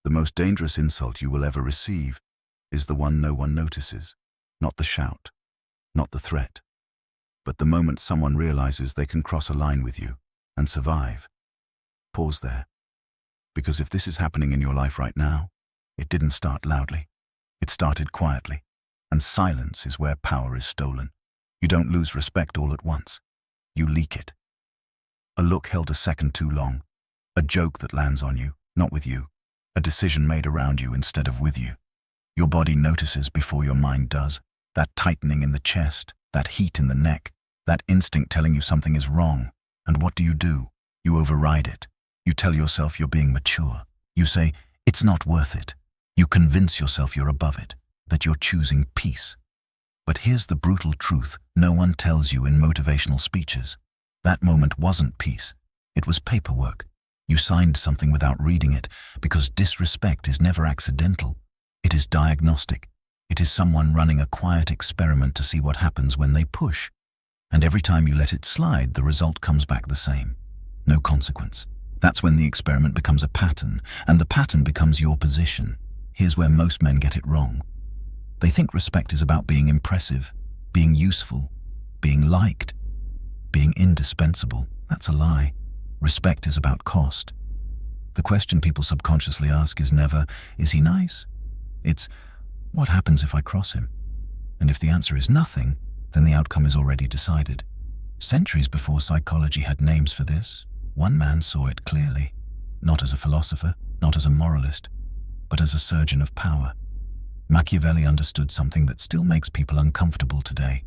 The most dangerous insult you will ever receive is the one no one notices, not the shout, not the threat, but the moment someone realizes they can cross a line with you and survive. Pause there, because if this is happening in your life right now, it didn't start loudly. It started quietly, and silence is where power is stolen. You don't lose respect all at once. You leak it. A look held a second too long, a joke that lands on you, not with you, a decision made around you instead of with you. Your body notices before your mind does, that tightening in the chest, that heat in the neck, that instinct telling you something is wrong. And what do? You override it. You tell yourself you're being mature. You say, it's not worth it. You convince yourself you're above it, that you're choosing peace. But here's the brutal truth no one tells you in motivational speeches. That moment wasn't peace. It was paperwork. You signed something without reading it, because disrespect is never accidental. It is diagnostic. It is someone running a quiet experiment to see what happens when they push. And every time you let it slide, the result comes back the same. No consequence. That's when the experiment becomes a pattern, and the pattern becomes your position. Here's where most men get it wrong. They think respect is about being impressive, being useful, being liked, being indispensable. That's a lie. Respect is about cost. The question people subconsciously ask is never, is he nice? It's, what happens if I cross him? And if the answer is nothing, then the outcome is already decided. Centuries before psychology had names for this, one man saw it clearly, not as a philosopher, not as a moralist, but as a surgeon of power. Machiavelli understood something that still makes people uncomfortable today.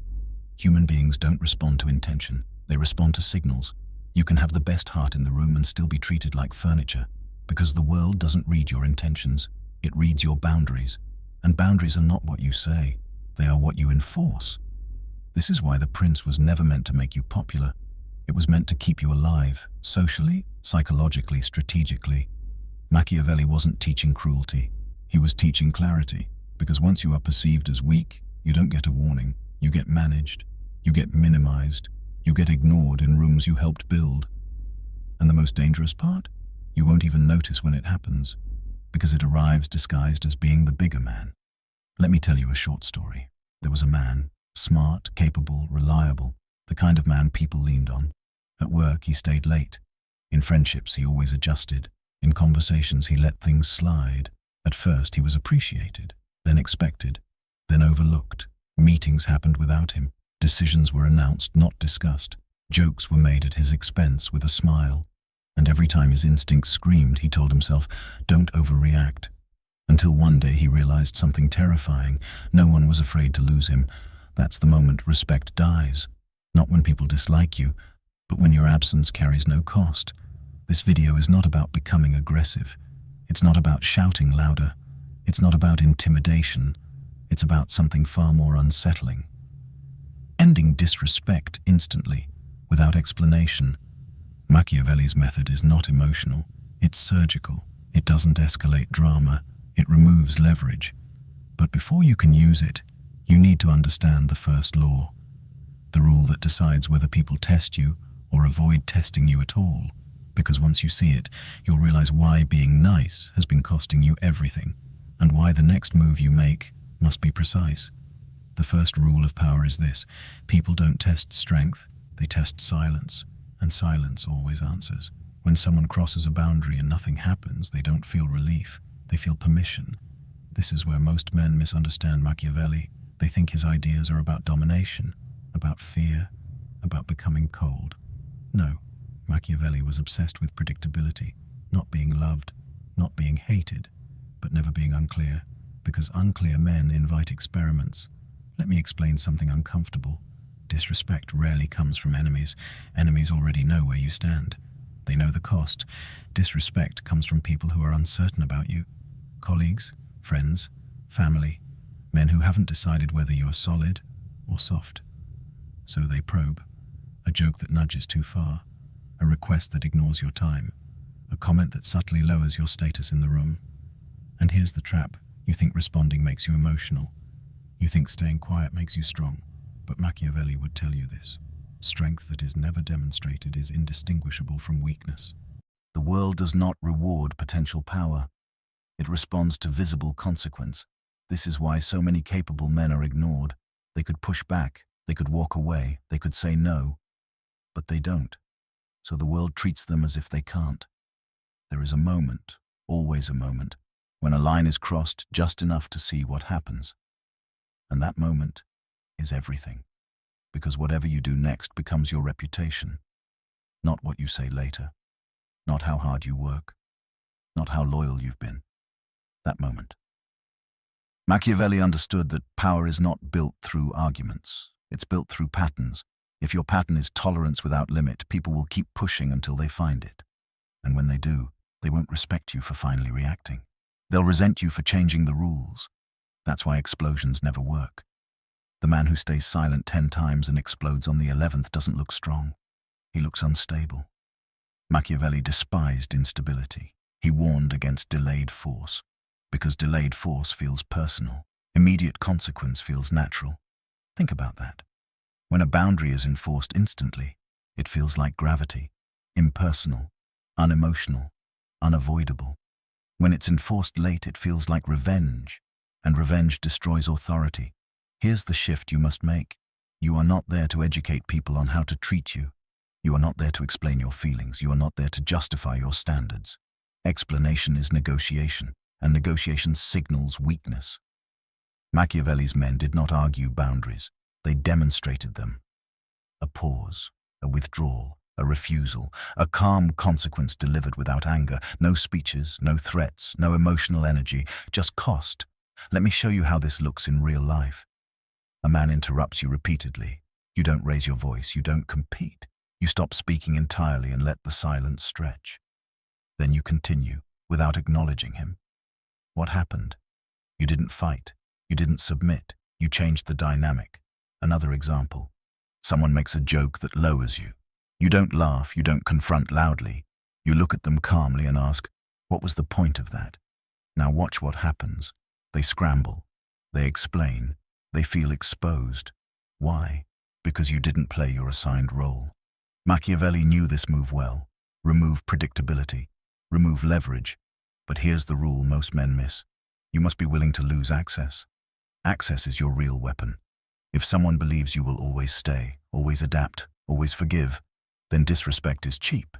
Human beings don't respond to intention, they respond to signals. You can have the best heart in the room and still be treated like furniture, because the world doesn't read your intentions, it reads your boundaries. And boundaries are not what you say, they are what you enforce. This is why the prince was never meant to make you popular. It was meant to keep you alive, socially, psychologically, strategically. Machiavelli wasn't teaching cruelty, he was teaching clarity, because once you are perceived as weak, you don't get a warning, you get managed, you get minimized, you get ignored in rooms you helped build. And the most dangerous part? You won't even notice when it happens, because it arrives disguised as being the bigger man. Let me tell you a short story. There was a man, smart, capable, reliable, the kind of man people leaned on. At work, he stayed late. In friendships, he always adjusted. In conversations, he let things slide. At first, he was appreciated, then expected, then overlooked. Meetings happened without him. Decisions were announced, not discussed. Jokes were made at his expense with a smile. And every time his instincts screamed, he told himself, don't overreact. Until one day he realized something terrifying. No one was afraid to lose him. That's the moment respect dies. Not when people dislike you, but when your absence carries no cost. This video is not about becoming aggressive. It's not about shouting louder. It's not about intimidation. It's about something far more unsettling. Ending disrespect instantly, without explanation. Machiavelli's method is not emotional. It's surgical. It doesn't escalate drama. It removes leverage. But before you can use it, you need to understand the first law. The rule that decides whether people test you or avoid testing you at all. Because once you see it, you'll realize why being nice has been costing you everything, and why the next move you make must be precise. The first rule of power is this: people don't test strength, they test silence, and silence always answers. When someone crosses a boundary and nothing happens, they don't feel relief, they feel permission. This is where most men misunderstand Machiavelli. They think his ideas are about domination, about fear, about becoming cold. No, Machiavelli was obsessed with predictability, not being loved, not being hated, but never being unclear, because unclear men invite experiments. Let me explain something uncomfortable. Disrespect rarely comes from enemies. Enemies already know where you stand. They know the cost. Disrespect comes from people who are uncertain about you. Colleagues, friends, family, men who haven't decided whether you are solid or soft. So they probe. A joke that nudges too far, a request that ignores your time, a comment that subtly lowers your status in the room. And here's the trap. You think responding makes you emotional. You think staying quiet makes you strong. But Machiavelli would tell you this. Strength that is never demonstrated is indistinguishable from weakness. The world does not reward potential power. It responds to visible consequence. This is why so many capable men are ignored. They could push back, they could walk away, they could say no, but they don't. So the world treats them as if they can't. There is a moment, always a moment, when a line is crossed just enough to see what happens. And that moment is everything. Because whatever you do next becomes your reputation. Not what you say later. Not how hard you work. Not how loyal you've been. That moment. Machiavelli understood that power is not built through arguments. It's built through patterns. If your pattern is tolerance without limit, people will keep pushing until they find it. And when they do, they won't respect you for finally reacting. They'll resent you for changing the rules. That's why explosions never work. The man who stays silent 10 times and explodes on the 11th doesn't look strong. He looks unstable. Machiavelli despised instability. He warned against delayed force, because delayed force feels personal. Immediate consequence feels natural. Think about that. When a boundary is enforced instantly, it feels like gravity, impersonal, unemotional, unavoidable. When it's enforced late, it feels like revenge, and revenge destroys authority. Here's the shift you must make. You are not there to educate people on how to treat you. You are not there to explain your feelings. You are not there to justify your standards. Explanation is negotiation, and negotiation signals weakness. Machiavelli's men did not argue boundaries. They demonstrated them. A pause, a withdrawal, a refusal, a calm consequence delivered without anger. No speeches, no threats, no emotional energy, just cost. Let me show you how this looks in real life. A man interrupts you repeatedly. You don't raise your voice, you don't compete. You stop speaking entirely and let the silence stretch. Then you continue, without acknowledging him. What happened? You didn't fight. You didn't submit. You changed the dynamic. Another example. Someone makes a joke that lowers you. You don't laugh, you don't confront loudly. You look at them calmly and ask, what was the point of that? Now watch what happens. They scramble. They explain. They feel exposed. Why? Because you didn't play your assigned role. Machiavelli knew this move well. Remove predictability. Remove leverage. But here's the rule most men miss. You must be willing to lose access. Access is your real weapon. If someone believes you will always stay, always adapt, always forgive, then disrespect is cheap.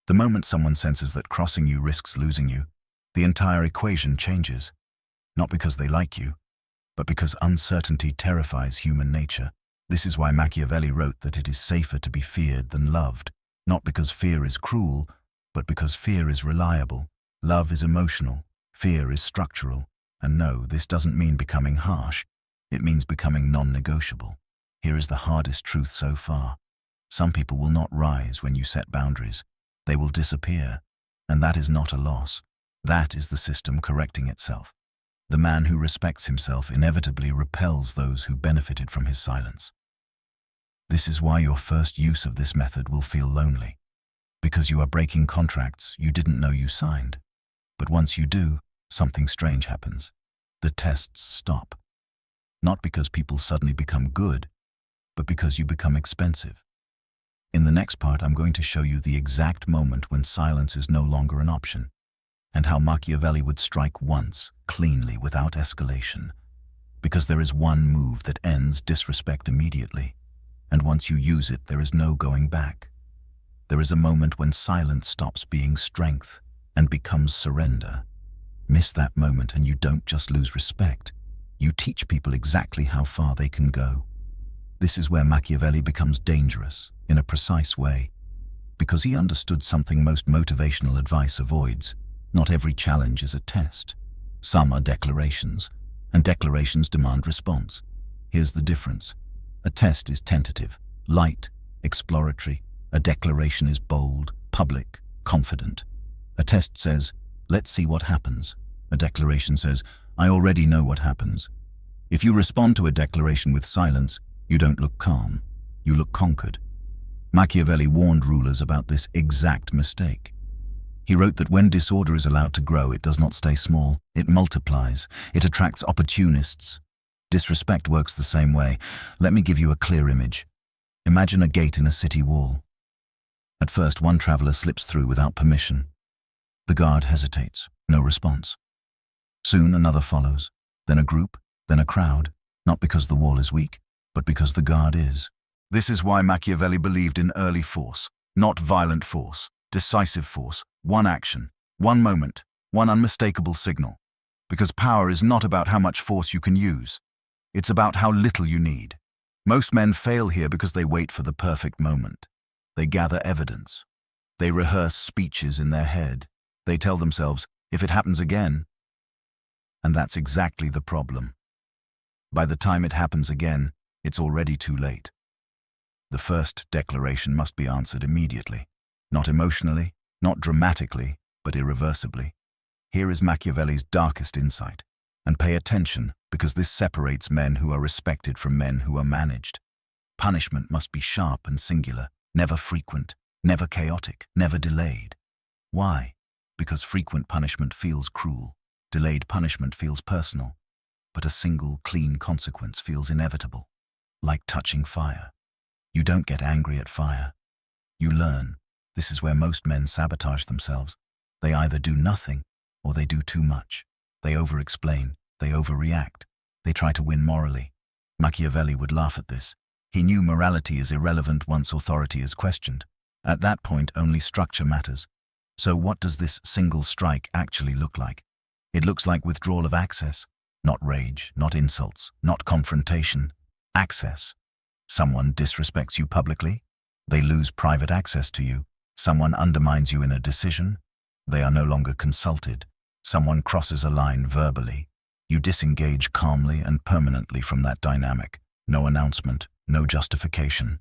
The moment someone senses that crossing you risks losing you, the entire equation changes. Not because they like you, but because uncertainty terrifies human nature. This is why Machiavelli wrote that it is safer to be feared than loved, not because fear is cruel, but because fear is reliable. Love is emotional, fear is structural. And no, this doesn't mean becoming harsh. It means becoming non-negotiable. Here is the hardest truth so far. Some people will not rise when you set boundaries. They will disappear, and that is not a loss. That is the system correcting itself. The man who respects himself inevitably repels those who benefited from his silence. This is why your first use of this method will feel lonely, because you are breaking contracts you didn't know you signed. But once you do, something strange happens. The tests stop. Not because people suddenly become good, but because you become expensive. In the next part, I'm going to show you the exact moment when silence is no longer an option, and how Machiavelli would strike once, cleanly, without escalation. Because there is one move that ends disrespect immediately, and once you use it, there is no going back. There is a moment when silence stops being strength and becomes surrender. Miss that moment and you don't just lose respect. You teach people exactly how far they can go. This is where Machiavelli becomes dangerous, in a precise way, because he understood something most motivational advice avoids. Not every challenge is a test. Some are declarations, and declarations demand response. Here's the difference. A test is tentative, light, exploratory. A declaration is bold, public, confident. A test says, let's see what happens. A declaration says, I already know what happens. If you respond to a declaration with silence, you don't look calm, you look conquered. Machiavelli warned rulers about this exact mistake. He wrote that when disorder is allowed to grow, it does not stay small, it multiplies, it attracts opportunists. Disrespect works the same way. Let me give you a clear image. Imagine a gate in a city wall. At first, one traveler slips through without permission. The guard hesitates, no response. Soon another follows, then a group, then a crowd, not because the wall is weak, but because the guard is. This is why Machiavelli believed in early force, not violent force, decisive force, one action, one moment, one unmistakable signal. Because power is not about how much force you can use. It's about how little you need. Most men fail here because they wait for the perfect moment. They gather evidence. They rehearse speeches in their head. They tell themselves, if it happens again. And that's exactly the problem. By the time it happens again, it's already too late. The first declaration must be answered immediately. Not emotionally, not dramatically, but irreversibly. Here is Machiavelli's darkest insight. And pay attention, because this separates men who are respected from men who are managed. Punishment must be sharp and singular, never frequent, never chaotic, never delayed. Why? Because frequent punishment feels cruel, delayed punishment feels personal, but a single, clean consequence feels inevitable, like touching fire. You don't get angry at fire. You learn. This is where most men sabotage themselves. They either do nothing, or they do too much. They over-explain, they overreact, they try to win morally. Machiavelli would laugh at this. He knew morality is irrelevant once authority is questioned. At that point, only structure matters. So what does this single strike actually look like? It looks like withdrawal of access. Not rage, not insults, not confrontation. Access. Someone disrespects you publicly. They lose private access to you. Someone undermines you in a decision. They are no longer consulted. Someone crosses a line verbally. You disengage calmly and permanently from that dynamic. No announcement, no justification.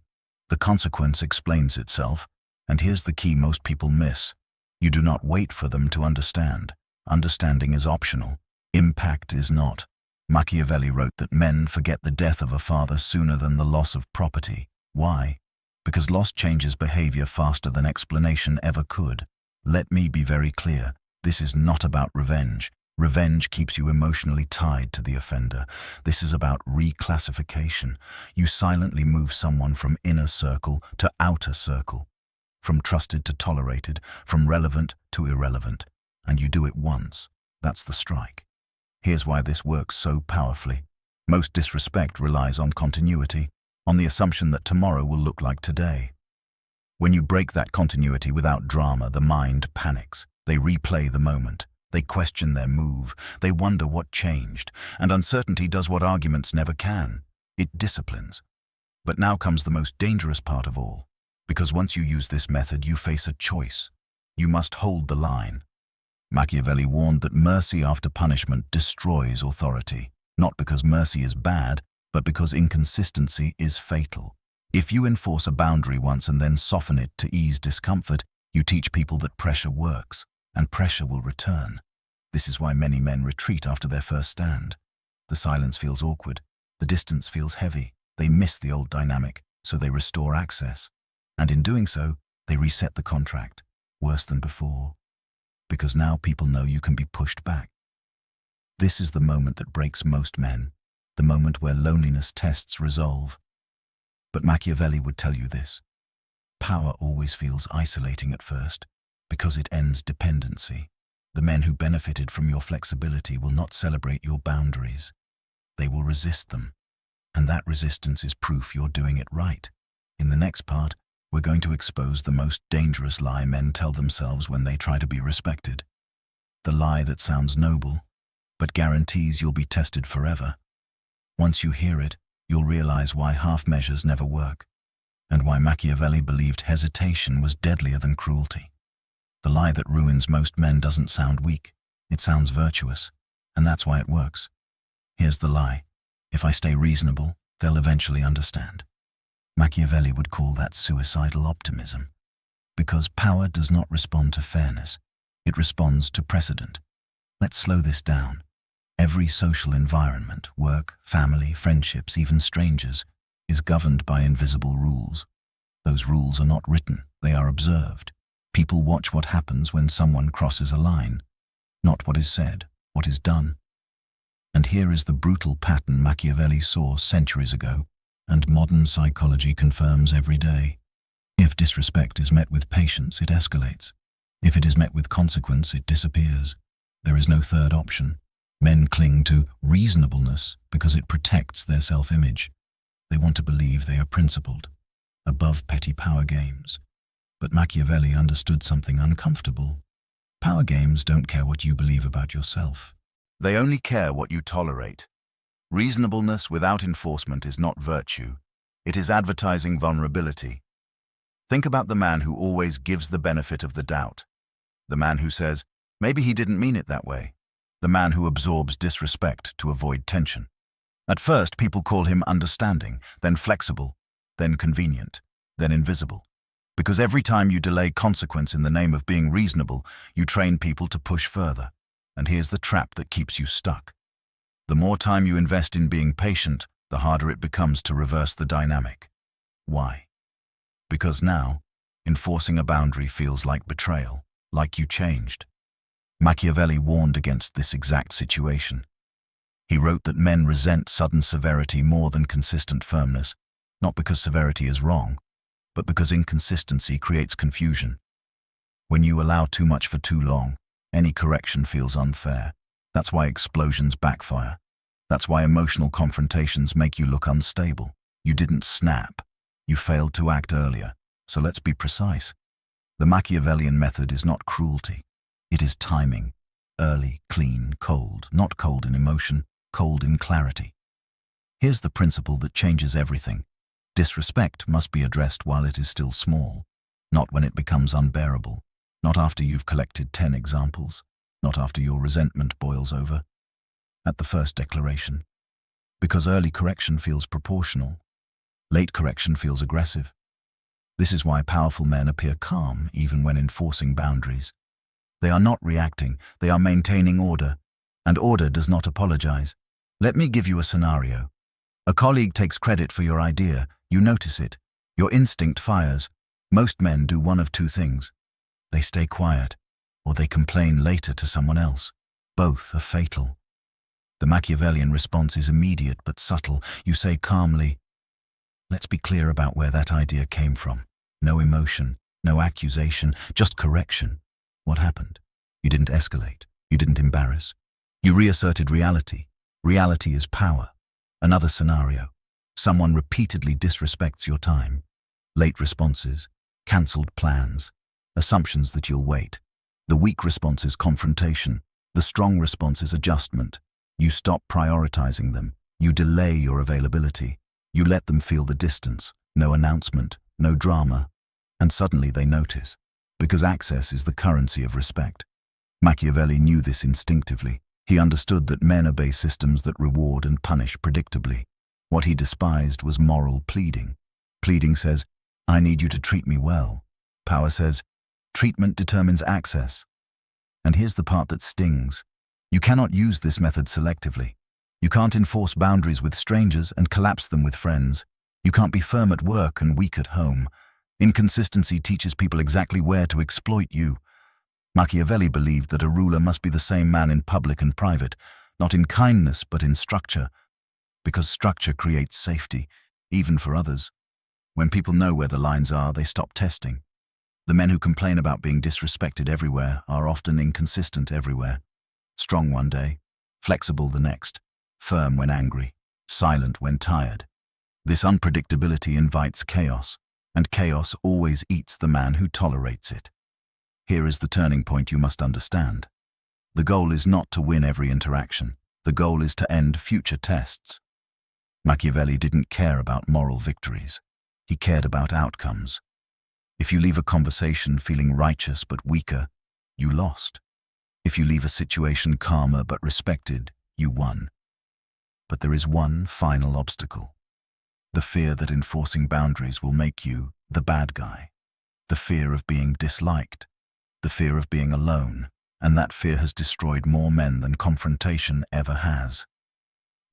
The consequence explains itself, and here's the key most people miss. You do not wait for them to understand. Understanding is optional. Impact is not. Machiavelli wrote that men forget the death of a father sooner than the loss of property. Why? Because loss changes behavior faster than explanation ever could. Let me be very clear. This is not about revenge. Revenge keeps you emotionally tied to the offender. This is about reclassification. You silently move someone from inner circle to outer circle, from trusted to tolerated, from relevant to irrelevant. And you do it once. That's the strike. Here's why this works so powerfully. Most disrespect relies on continuity, on the assumption that tomorrow will look like today. When you break that continuity without drama, the mind panics. They replay the moment. They question their move. They wonder what changed. And uncertainty does what arguments never can. It disciplines. But now comes the most dangerous part of all. Because once you use this method, you face a choice. You must hold the line. Machiavelli warned that mercy after punishment destroys authority. Not because mercy is bad, but because inconsistency is fatal. If you enforce a boundary once and then soften it to ease discomfort, you teach people that pressure works. And pressure will return. This is why many men retreat after their first stand. The silence feels awkward. The distance feels heavy. They miss the old dynamic, so they restore access. And in doing so, they reset the contract, worse than before. Because now people know you can be pushed back. This is the moment that breaks most men, the moment where loneliness tests resolve. But Machiavelli would tell you this. Power always feels isolating at first, because it ends dependency. The men who benefited from your flexibility will not celebrate your boundaries. They will resist them. And that resistance is proof you're doing it right. In the next part, we're going to expose the most dangerous lie men tell themselves when they try to be respected. The lie that sounds noble, but guarantees you'll be tested forever. Once you hear it, you'll realize why half measures never work, and why Machiavelli believed hesitation was deadlier than cruelty. The lie that ruins most men doesn't sound weak, it sounds virtuous, and that's why it works. Here's the lie. If I stay reasonable, they'll eventually understand. Machiavelli would call that suicidal optimism. Because power does not respond to fairness, it responds to precedent. Let's slow this down. Every social environment, work, family, friendships, even strangers, is governed by invisible rules. Those rules are not written, they are observed. People watch what happens when someone crosses a line, not what is said, what is done. And here is the brutal pattern Machiavelli saw centuries ago, and modern psychology confirms every day. If disrespect is met with patience, it escalates. If it is met with consequence, it disappears. There is no third option. Men cling to reasonableness because it protects their self-image. They want to believe they are principled, above petty power games. But Machiavelli understood something uncomfortable. Power games don't care what you believe about yourself. They only care what you tolerate. Reasonableness without enforcement is not virtue. It is advertising vulnerability. Think about the man who always gives the benefit of the doubt. The man who says, maybe he didn't mean it that way. The man who absorbs disrespect to avoid tension. At first, people call him understanding, then flexible, then convenient, then invisible. Because every time you delay consequence in the name of being reasonable, you train people to push further. And here's the trap that keeps you stuck. The more time you invest in being patient, the harder it becomes to reverse the dynamic. Why? Because now, enforcing a boundary feels like betrayal, like you changed. Machiavelli warned against this exact situation. He wrote that men resent sudden severity more than consistent firmness, not because severity is wrong, but because inconsistency creates confusion. When you allow too much for too long, any correction feels unfair. That's why explosions backfire. That's why emotional confrontations make you look unstable. You didn't snap. You failed to act earlier. So let's be precise. The Machiavellian method is not cruelty. It is timing. Early, clean, cold. Not cold in emotion, cold in clarity. Here's the principle that changes everything. Disrespect must be addressed while it is still small, not when it becomes unbearable, not after you've collected 10 examples, not after your resentment boils over. At the first declaration. Because early correction feels proportional. Late correction feels aggressive. This is why powerful men appear calm even when enforcing boundaries. They are not reacting, they are maintaining order. And order does not apologize. Let me give you a scenario. A colleague takes credit for your idea, you notice it. Your instinct fires. Most men do one of two things. They stay quiet, or they complain later to someone else. Both are fatal. The Machiavellian response is immediate but subtle. You say calmly, let's be clear about where that idea came from. No emotion, no accusation, just correction. What happened? You didn't escalate. You didn't embarrass. You reasserted reality. Reality is power. Another scenario. Someone repeatedly disrespects your time. Late responses, cancelled plans, assumptions that you'll wait. The weak response is confrontation. The strong response is adjustment. You stop prioritizing them. You delay your availability. You let them feel the distance. No announcement, no drama. And suddenly they notice. Because access is the currency of respect. Machiavelli knew this instinctively. He understood that men obey systems that reward and punish predictably. What he despised was moral pleading. Pleading says, I need you to treat me well. Power says, treatment determines access. And here's the part that stings. You cannot use this method selectively. You can't enforce boundaries with strangers and collapse them with friends. You can't be firm at work and weak at home. Inconsistency teaches people exactly where to exploit you. Machiavelli believed that a ruler must be the same man in public and private, not in kindness but in structure, because structure creates safety, even for others. When people know where the lines are, they stop testing. The men who complain about being disrespected everywhere are often inconsistent everywhere. Strong one day, flexible the next, firm when angry, silent when tired. This unpredictability invites chaos, and chaos always eats the man who tolerates it. Here is the turning point you must understand. The goal is not to win every interaction. The goal is to end future tests. Machiavelli didn't care about moral victories. He cared about outcomes. If you leave a conversation feeling righteous but weaker, you lost. If you leave a situation calmer but respected, you won. But there is one final obstacle. The fear that enforcing boundaries will make you the bad guy. The fear of being disliked. The fear of being alone. And that fear has destroyed more men than confrontation ever has.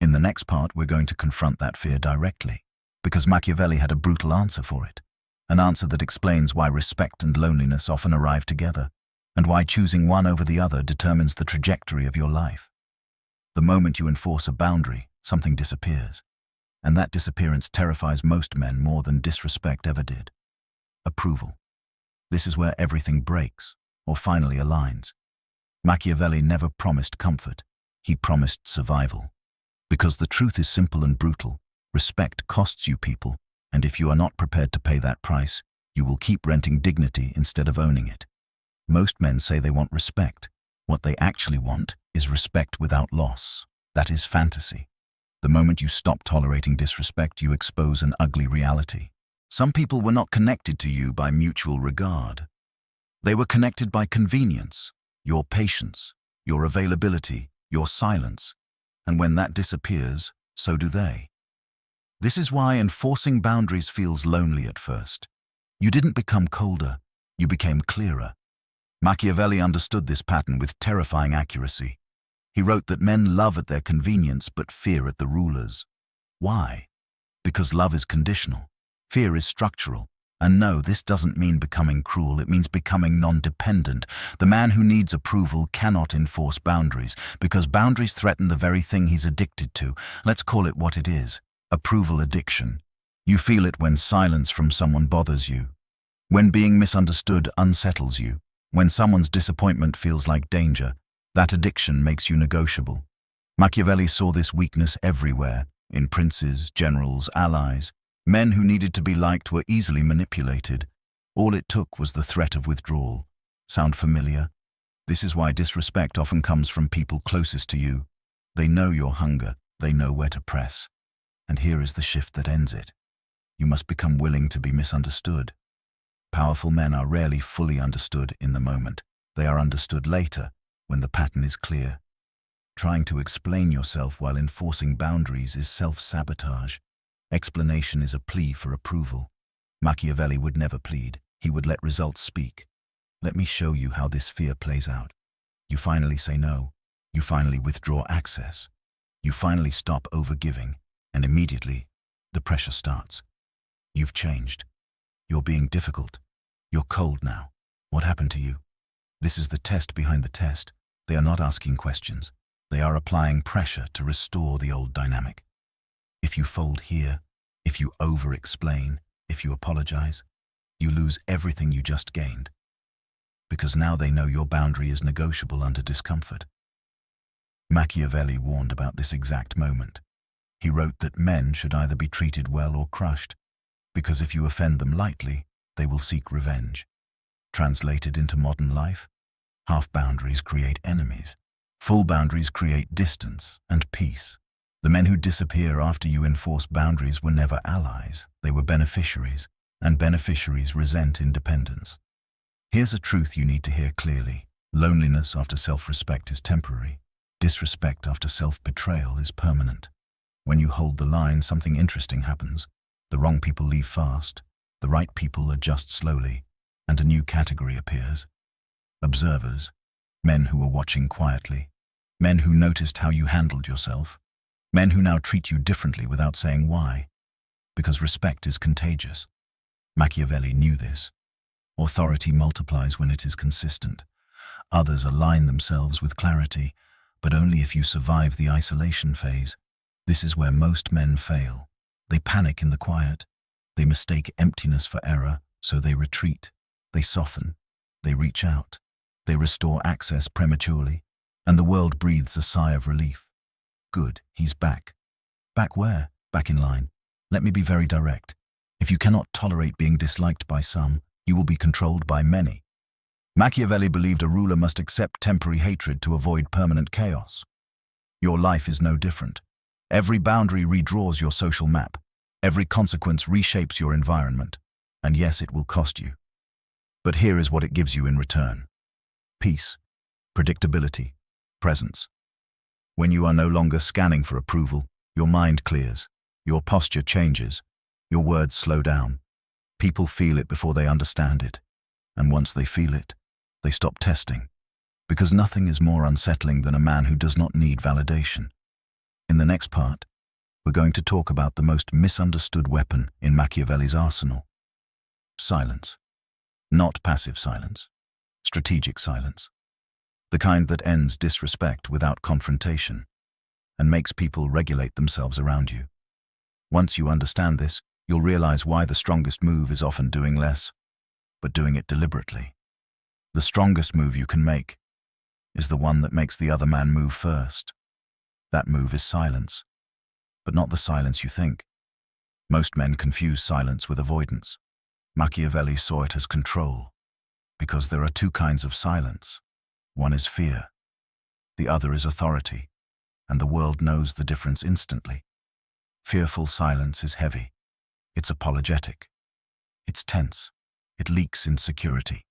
In the next part, we're going to confront that fear directly, because Machiavelli had a brutal answer for it. An answer that explains why respect and loneliness often arrive together, and why choosing one over the other determines the trajectory of your life. The moment you enforce a boundary, something disappears. And that disappearance terrifies most men more than disrespect ever did. Approval. This is where everything breaks, or finally aligns. Machiavelli never promised comfort. He promised survival. Because the truth is simple and brutal. Respect costs you people, and if you are not prepared to pay that price, you will keep renting dignity instead of owning it. Most men say they want respect. What they actually want is respect without loss. That is fantasy. The moment you stop tolerating disrespect, you expose an ugly reality. Some people were not connected to you by mutual regard. They were connected by convenience, your patience, your availability, your silence, and when that disappears, so do they. This is why enforcing boundaries feels lonely at first. You didn't become colder, you became clearer. Machiavelli understood this pattern with terrifying accuracy. He wrote that men love at their convenience but fear at the rulers. Why? Because love is conditional, fear is structural. And no, this doesn't mean becoming cruel, it means becoming non-dependent. The man who needs approval cannot enforce boundaries, because boundaries threaten the very thing he's addicted to. Let's call it what it is: approval addiction. You feel it when silence from someone bothers you, when being misunderstood unsettles you, when someone's disappointment feels like danger. That addiction makes you negotiable. Machiavelli saw this weakness everywhere, in princes, generals, allies. Men who needed to be liked were easily manipulated. All it took was the threat of withdrawal. Sound familiar? This is why disrespect often comes from people closest to you. They know your hunger, they know where to press. And here is the shift that ends it. You must become willing to be misunderstood. Powerful men are rarely fully understood in the moment. They are understood later, when the pattern is clear. Trying to explain yourself while enforcing boundaries is self-sabotage. Explanation is a plea for approval. Machiavelli would never plead. He would let results speak. Let me show you how this fear plays out. You finally say no. You finally withdraw access. You finally stop overgiving, and immediately, the pressure starts. You've changed. You're being difficult. You're cold now. What happened to you? This is the test behind the test. They are not asking questions. They are applying pressure to restore the old dynamic. If you fold here, if you over-explain, if you apologize, you lose everything you just gained. Because now they know your boundary is negotiable under discomfort. Machiavelli warned about this exact moment. He wrote that men should either be treated well or crushed, because if you offend them lightly, they will seek revenge. Translated into modern life, half boundaries create enemies. Full boundaries create distance and peace. The men who disappear after you enforce boundaries were never allies, they were beneficiaries, and beneficiaries resent independence. Here's a truth you need to hear clearly. Loneliness after self-respect is temporary. Disrespect after self-betrayal is permanent. When you hold the line, something interesting happens. The wrong people leave fast, the right people adjust slowly, and a new category appears. Observers, men who are watching quietly, men who noticed how you handled yourself, men who now treat you differently without saying why. Because respect is contagious. Machiavelli knew this. Authority multiplies when it is consistent. Others align themselves with clarity, but only if you survive the isolation phase. This is where most men fail. They panic in the quiet. They mistake emptiness for error, so they retreat. They soften. They reach out. They restore access prematurely, and the world breathes a sigh of relief. Good, he's back. Back where? Back in line. Let me be very direct. If you cannot tolerate being disliked by some, you will be controlled by many. Machiavelli believed a ruler must accept temporary hatred to avoid permanent chaos. Your life is no different. Every boundary redraws your social map. Every consequence reshapes your environment. And yes, it will cost you. But here is what it gives you in return. Peace, predictability, presence. When you are no longer scanning for approval, your mind clears, your posture changes, your words slow down. People feel it before they understand it. And once they feel it, they stop testing. Because nothing is more unsettling than a man who does not need validation. In the next part, we're going to talk about the most misunderstood weapon in Machiavelli's arsenal. Silence. Not passive silence. Strategic silence. The kind that ends disrespect without confrontation and makes people regulate themselves around you. Once you understand this, you'll realize why the strongest move is often doing less, but doing it deliberately. The strongest move you can make is the one that makes the other man move first. That move is silence, but not the silence you think. Most men confuse silence with avoidance. Machiavelli saw it as control, because there are two kinds of silence. One is fear, the other is authority, and the world knows the difference instantly. Fearful silence is heavy. It's apologetic. It's tense. It leaks insecurity.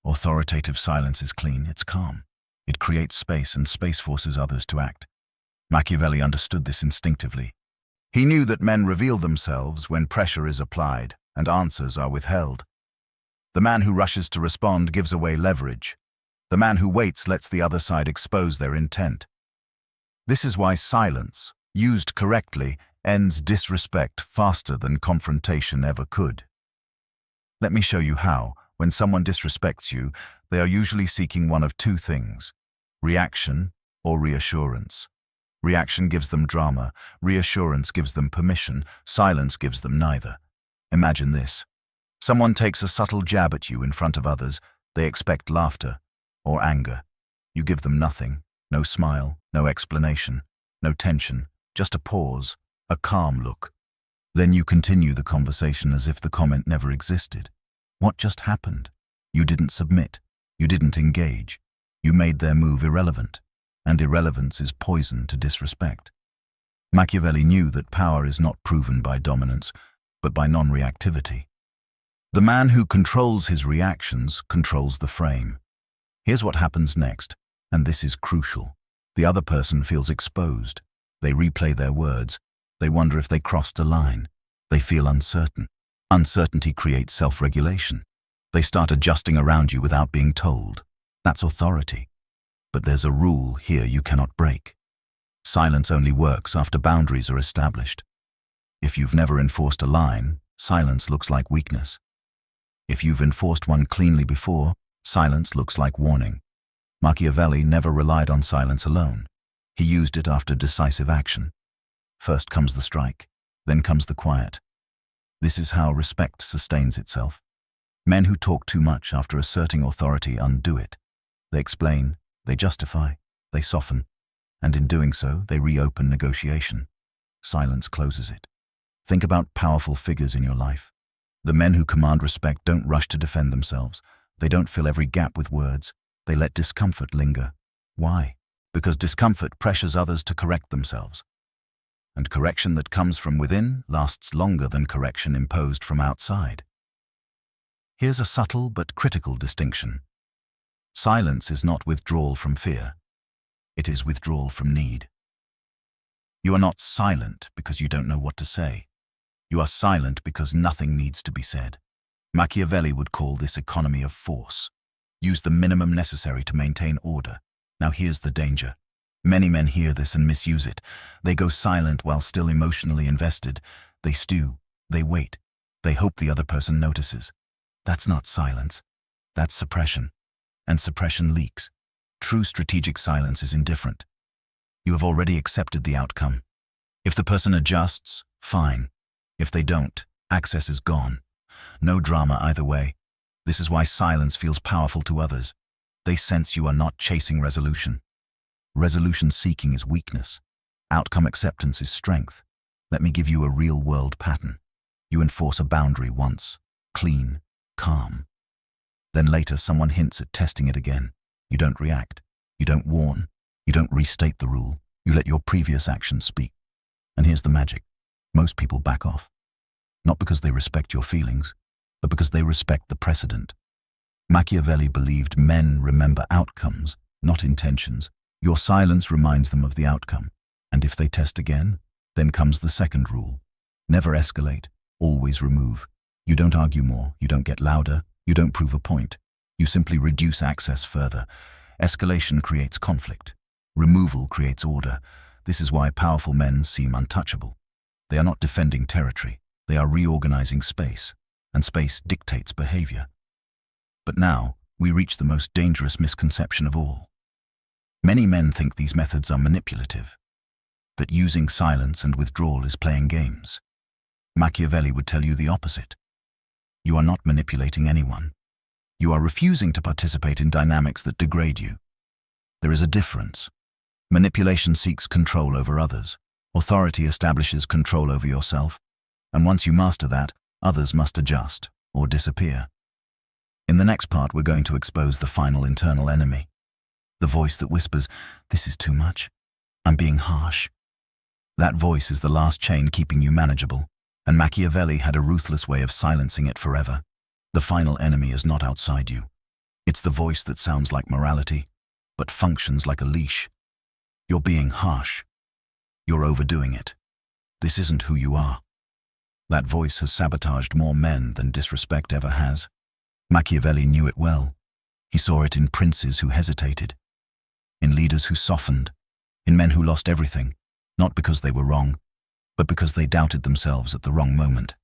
Authoritative silence is clean. It's calm. It creates space, and space forces others to act. Machiavelli understood this instinctively. He knew that men reveal themselves when pressure is applied and answers are withheld. The man who rushes to respond gives away leverage. The man who waits lets the other side expose their intent. This is why silence, used correctly, ends disrespect faster than confrontation ever could. Let me show you how. When someone disrespects you, they are usually seeking one of two things: reaction or reassurance. Reaction gives them drama, reassurance gives them permission, silence gives them neither. Imagine this. Someone takes a subtle jab at you in front of others. They expect laughter or anger. You give them nothing, no smile, no explanation, no tension, just a pause, a calm look. Then you continue the conversation as if the comment never existed. What just happened? You didn't submit. You didn't engage. You made their move irrelevant. And irrelevance is poison to disrespect. Machiavelli knew that power is not proven by dominance, but by non-reactivity. The man who controls his reactions controls the frame. Here's what happens next, and this is crucial. The other person feels exposed. They replay their words. They wonder if they crossed a line. They feel uncertain. Uncertainty creates self-regulation. They start adjusting around you without being told. That's authority. But there's a rule here you cannot break. Silence only works after boundaries are established. If you've never enforced a line, silence looks like weakness. If you've enforced one cleanly before, silence looks like warning. Machiavelli never relied on silence alone. He used it after decisive action. First comes the strike, then comes the quiet. This is how respect sustains itself. Men who talk too much after asserting authority undo it. They explain, they justify, they soften, and in doing so, they reopen negotiation. Silence closes it. Think about powerful figures in your life. The men who command respect don't rush to defend themselves. They don't fill every gap with words. They let discomfort linger. Why? Because discomfort pressures others to correct themselves. And correction that comes from within lasts longer than correction imposed from outside. Here's a subtle but critical distinction. Silence is not withdrawal from fear. It is withdrawal from need. You are not silent because you don't know what to say. You are silent because nothing needs to be said. Machiavelli would call this economy of force. Use the minimum necessary to maintain order. Now here's the danger. Many men hear this and misuse it. They go silent while still emotionally invested. They stew. They wait. They hope the other person notices. That's not silence. That's suppression. And suppression leaks. True strategic silence is indifferent. You have already accepted the outcome. If the person adjusts, fine. If they don't, access is gone. No drama either way. This is why silence feels powerful to others. They sense you are not chasing resolution. Resolution seeking is weakness. Outcome acceptance is strength. Let me give you a real-world pattern. You enforce a boundary once, clean, calm. Then later someone hints at testing it again. You don't react. You don't warn. You don't restate the rule. You let your previous actions speak. And here's the magic. Most people back off. Not because they respect your feelings, but because they respect the precedent. Machiavelli believed men remember outcomes, not intentions. Your silence reminds them of the outcome. And if they test again, then comes the second rule. Never escalate, always remove. You don't argue more, you don't get louder, you don't prove a point. You simply reduce access further. Escalation creates conflict. Removal creates order. This is why powerful men seem untouchable. They are not defending territory. They are reorganizing space, and space dictates behavior. But now, we reach the most dangerous misconception of all. Many men think these methods are manipulative, that using silence and withdrawal is playing games. Machiavelli would tell you the opposite. You are not manipulating anyone. You are refusing to participate in dynamics that degrade you. There is a difference. Manipulation seeks control over others. Authority establishes control over yourself. And once you master that, others must adjust or disappear. In the next part, we're going to expose the final internal enemy. The voice that whispers, "This is too much. I'm being harsh." That voice is the last chain keeping you manageable, and Machiavelli had a ruthless way of silencing it forever. The final enemy is not outside you. It's the voice that sounds like morality, but functions like a leash. You're being harsh. You're overdoing it. This isn't who you are. That voice has sabotaged more men than disrespect ever has. Machiavelli knew it well. He saw it in princes who hesitated, in leaders who softened, in men who lost everything, not because they were wrong, but because they doubted themselves at the wrong moment.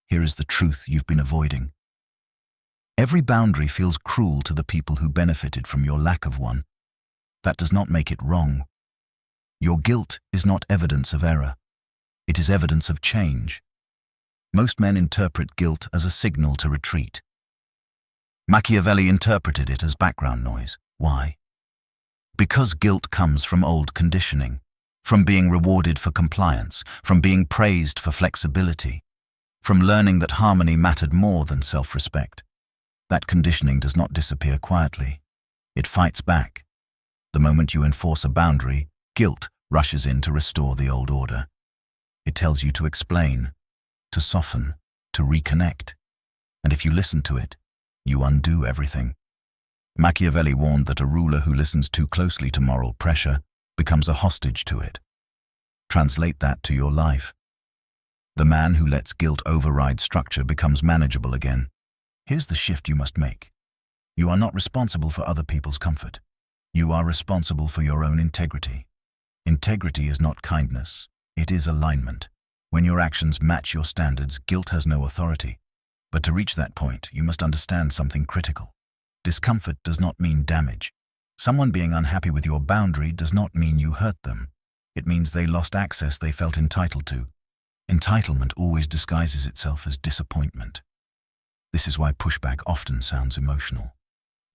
Here is the truth you've been avoiding. Every boundary feels cruel to the people who benefited from your lack of one. That does not make it wrong. Your guilt is not evidence of error. It is evidence of change. Most men interpret guilt as a signal to retreat. Machiavelli interpreted it as background noise. Why? Because guilt comes from old conditioning, from being rewarded for compliance, from being praised for flexibility, from learning that harmony mattered more than self-respect. That conditioning does not disappear quietly. It fights back. The moment you enforce a boundary, guilt rushes in to restore the old order. It tells you to explain, to soften, to reconnect. And if you listen to it, you undo everything. Machiavelli warned that a ruler who listens too closely to moral pressure becomes a hostage to it. Translate that to your life. The man who lets guilt override structure becomes manageable again. Here's the shift you must make. You are not responsible for other people's comfort. You are responsible for your own integrity. Integrity is not kindness, it is alignment. When your actions match your standards, guilt has no authority. But to reach that point, you must understand something critical. Discomfort does not mean damage. Someone being unhappy with your boundary does not mean you hurt them. It means they lost access they felt entitled to. Entitlement always disguises itself as disappointment. This is why pushback often sounds emotional.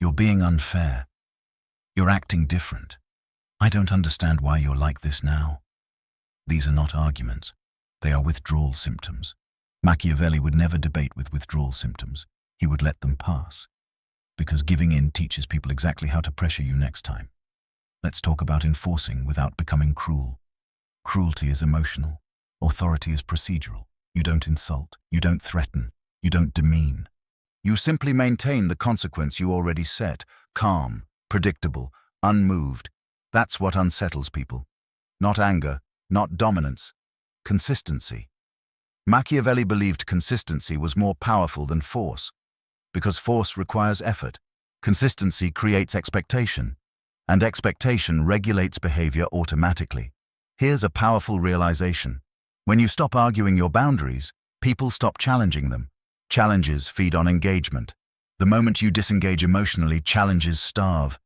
You're being unfair. You're acting different. I don't understand why you're like this now. These are not arguments. They are withdrawal symptoms. Machiavelli would never debate with withdrawal symptoms. He would let them pass. Because giving in teaches people exactly how to pressure you next time. Let's talk about enforcing without becoming cruel. Cruelty is emotional. Authority is procedural. You don't insult. You don't threaten. You don't demean. You simply maintain the consequence you already set. Calm, predictable, unmoved. That's what unsettles people. Not anger, not dominance. Consistency. Machiavelli believed consistency was more powerful than force. Because force requires effort. Consistency creates expectation. And expectation regulates behavior automatically. Here's a powerful realization. When you stop arguing your boundaries, people stop challenging them. Challenges feed on engagement. The moment you disengage emotionally, challenges starve.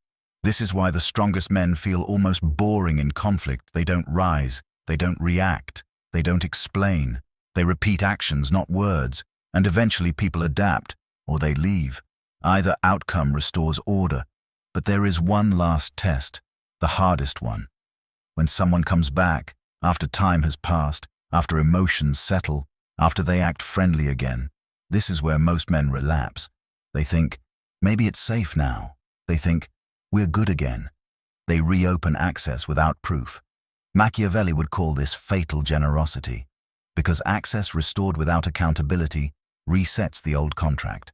This is why the strongest men feel almost boring in conflict. They don't rise, they don't react, they don't explain. They repeat actions, not words, and eventually people adapt, or they leave. Either outcome restores order, but there is one last test, the hardest one. When someone comes back, after time has passed, after emotions settle, after they act friendly again, this is where most men relapse. They think, maybe it's safe now. They think, we're good again. They reopen access without proof. Machiavelli would call this fatal generosity, because access restored without accountability resets the old contract.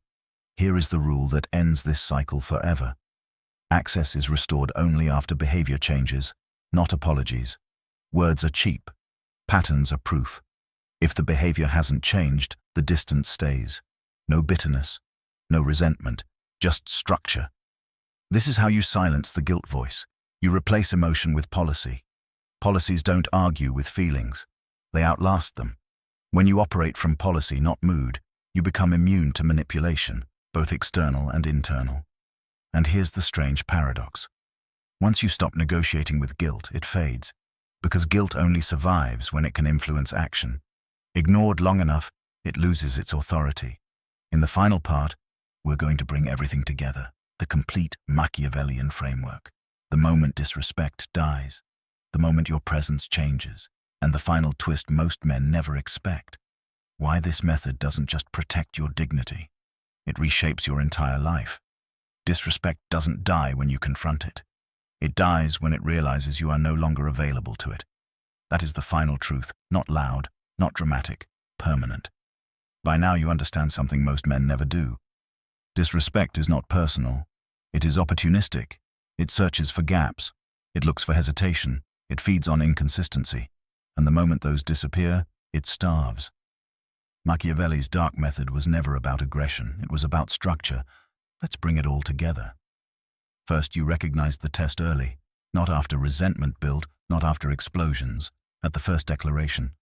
Here is the rule that ends this cycle forever. Access is restored only after behavior changes, not apologies. Words are cheap. Patterns are proof. If the behavior hasn't changed, the distance stays. No bitterness, no resentment, just structure. This is how you silence the guilt voice. You replace emotion with policy. Policies don't argue with feelings. They outlast them. When you operate from policy, not mood, you become immune to manipulation, both external and internal. And here's the strange paradox. Once you stop negotiating with guilt, it fades, because guilt only survives when it can influence action. Ignored long enough, it loses its authority. In the final part, We're going to bring everything together, the complete Machiavellian framework. The moment disrespect dies, the moment your presence changes, and the final twist most men never expect. Why this method doesn't just protect your dignity, it reshapes your entire life. Disrespect doesn't die when you confront it. It dies when it realizes you are no longer available to it. That is the final truth, not loud, not dramatic, permanent. By now you understand something most men never do. Disrespect is not personal. It is opportunistic. It searches for gaps. It looks for hesitation. It feeds on inconsistency. And the moment those disappear, it starves. Machiavelli's dark method was never about aggression. It was about structure. Let's bring it all together. First, you recognized the test early, not after resentment built, not after explosions, at the first declaration.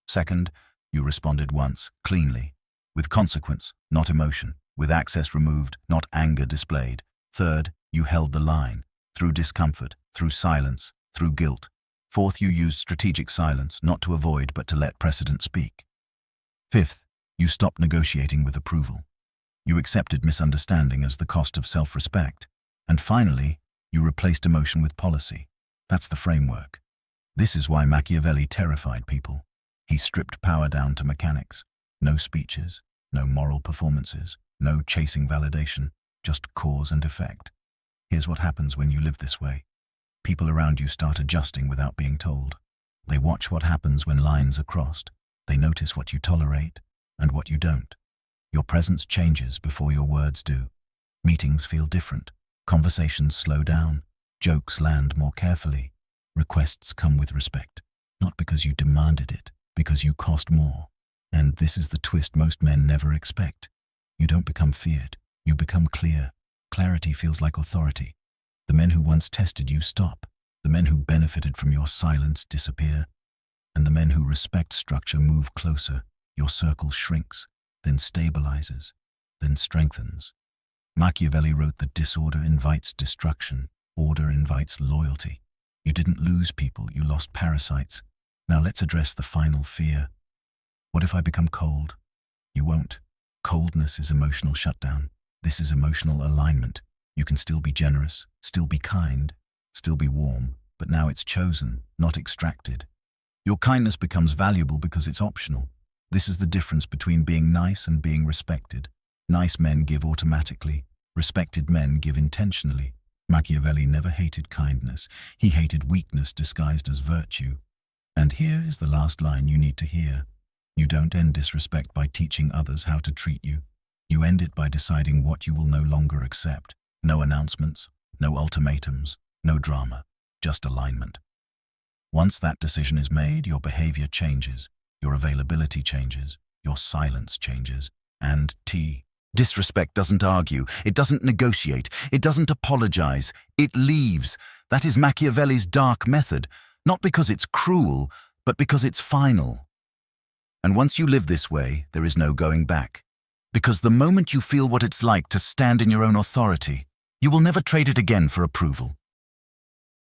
Second, you responded once, cleanly, with consequence, not emotion, with access removed, not anger displayed. Third, you held the line, through discomfort, through silence, through guilt. Fourth, you used strategic silence, not to avoid but to let precedent speak. Fifth, you stopped negotiating with approval. You accepted misunderstanding as the cost of self-respect. And finally, you replaced emotion with policy. That's the framework. This is why Machiavelli terrified people. He stripped power down to mechanics. No speeches, no moral performances, no chasing validation, just cause and effect. Here's what happens when you live this way. People around you start adjusting without being told. They watch what happens when lines are crossed. They notice what you tolerate and what you don't. Your presence changes before your words do. Meetings feel different. Conversations slow down. Jokes land more carefully. Requests come with respect. Not because you demanded it, because you cost more. And this is the twist most men never expect. You don't become feared. You become clear. Clarity feels like authority. The men who once tested you stop. The men who benefited from your silence disappear. And the men who respect structure move closer. Your circle shrinks, then stabilizes, then strengthens. Machiavelli wrote that disorder invites destruction. Order invites loyalty. You didn't lose people, you lost parasites. Now let's address the final fear. What if I become cold? You won't. Coldness is emotional shutdown. This is emotional alignment. You can still be generous, still be kind, still be warm, but now it's chosen, not extracted. Your kindness becomes valuable because it's optional. This is the difference between being nice and being respected. Nice men give automatically. Respected men give intentionally. Machiavelli never hated kindness. He hated weakness disguised as virtue. And here is the last line you need to hear. You don't end disrespect by teaching others how to treat you. You end it by deciding what you will no longer accept. No announcements, no ultimatums, no drama, just alignment. Once that decision is made, your behavior changes, your availability changes, your silence changes, and disrespect doesn't argue, it doesn't negotiate, it doesn't apologize, it leaves. That is Machiavelli's dark method, not because it's cruel, but because it's final. And once you live this way, there is no going back. Because the moment you feel what it's like to stand in your own authority, you will never trade it again for approval.